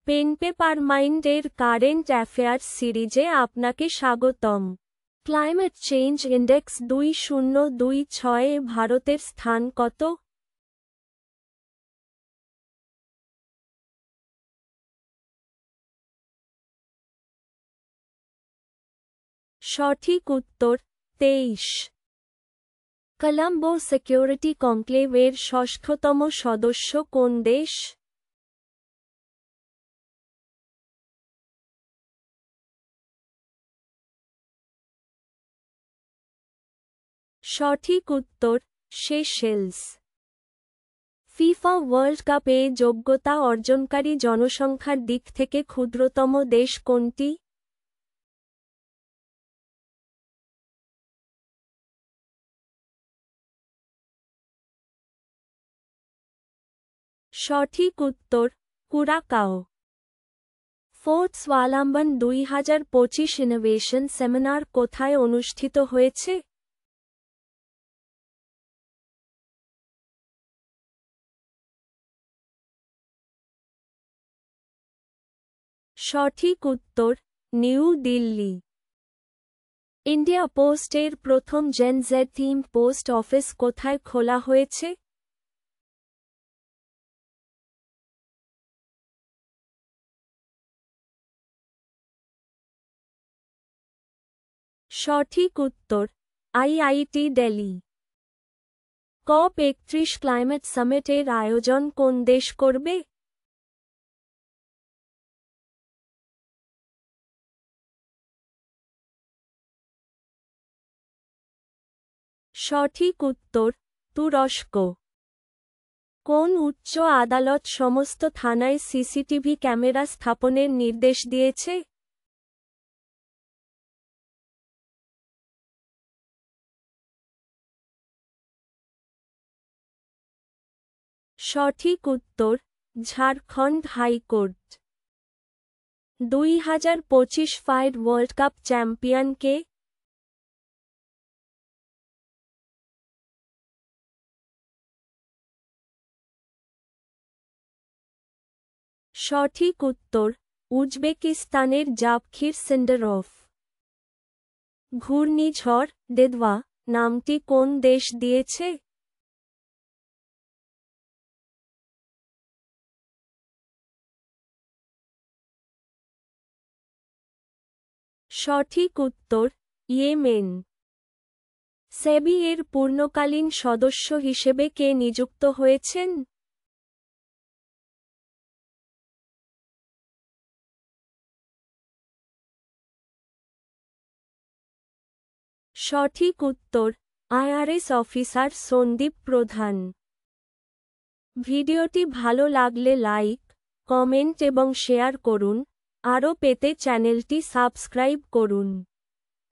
Pen paper mind এর current affairs সিরিজে আপনাকে স্বাগতম। ক্লাইমেট চেঞ্জ ইন্ডেক্স 2026 এ ভারতের স্থান কত? সঠিক উত্তর 23। কলম্বো সিকিউরিটি কনক্লেভ এর ষষ্ঠতম সদস্য কোন দেশ? সঠিক উত্তর সেশেলস। ফিফা ওয়ার্ল্ড কাপে যোগ্যতা অর্জনকারী জনসংখ্যার দিক থেকে ক্ষুদ্রতম দেশ কোনটি? সঠিক উত্তর কুরাকাও। ফোর্থ স্বাবলম্বন 2025 ইনোভেশন সেমিনার কোথায় অনুষ্ঠিত হয়েছে? সঠিক উত্তর নিউ দিল্লি। ইন্ডিয়া পোস্ট এর প্রথম Gen Z theme post office কোথায় খোলা হয়েছে? সঠিক উত্তর IIT Delhi. COP31 climate summit এর আয়োজন কোন দেশ করবে? সঠিক উত্তর তুরস্ক। কোন উচ্চ আদালত সমস্ত থানায় সিসিটিভি ক্যামেরা স্থাপনের নির্দেশ দিয়েছে? সঠিক উত্তর ঝাড়খণ্ড হাইকোর্ট। 2025 ফাইড ওয়ার্ল্ড কাপ চ্যাম্পিয়ন কে? সঠিক উত্তর উজবেকিস্তানের জাভখির সিন্ডারভ। ঘূর্ণিঝড় দেদওয়া নামটি কোন দেশ দিয়েছে? সঠিক উত্তর ইয়েমেন। সেবি এর পূর্ণকালীন সদস্য হিসেবে কে নিযুক্ত হয়েছেন? সঠিক উত্তর আইআরএস অফিসার সন্দীপ প্রধান। ভিডিওটি ভালো লাগলে লাইক, কমেন্ট এবং শেয়ার করুন। আরও পেতে চ্যানেলটি সাবস্ক্রাইব করুন।